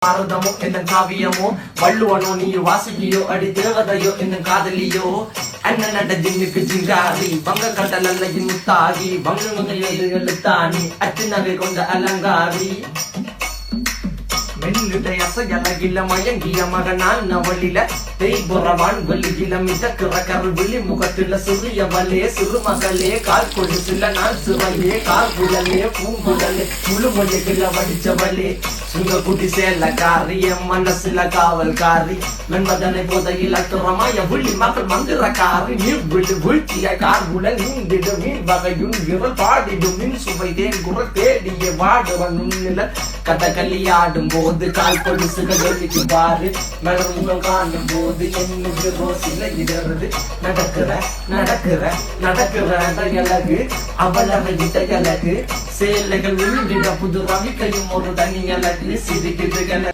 பாரதமோ என்ன காவியமோ வள்ளுவனோ நீ வாசிக்கியோ அடி தேவதையோ என்ன காதலியோ அண்ணன் நட ஜின்னுக்கு ஜிங்காரி வங்க கடலல்ல முத்தாகி வங்க எழுத்தாணி அச்சு நகை கொண்ட அலங்காரி மெல்லுடைய அசையலகில மயங்கிய மகனான் நவளில தேய்புறவான் வெளியில மிதக்கிற கருவிழி முகத்துல சிறியவளே சிறுமகளே கால் கொழுசில நான் சிறையே கார்குழலே பூங்குழலே முழுமொழிகள வடிச்சவளே சுங்க குட்டி சேலக்காரி என் மனசுல காவல்காரி மென்பதனை போதையில் அத்துறமாய விழி மக்கள் மந்திரக்காரி நீர் விழு வீழ்ச்சிய கார்குழல் நீந்திடு மீன் வகையுன் விரல் பாடிடும் மின் சுவை தேன் குரல் தேடிய வாடுவன் நுண்ணில கதகளி ஆடும் போது கால் கொலுசுகள் எழுதி பாரு மலர் முகம் காணும் போது என்னுக்கு ரோசில இடறது நடக்கிற அழகு அவளவை இடையழகு சேலைகள் விழுந்திட புது ரவிக்கையும் ஒரு தனி அழகு சிரிக்குதுகள்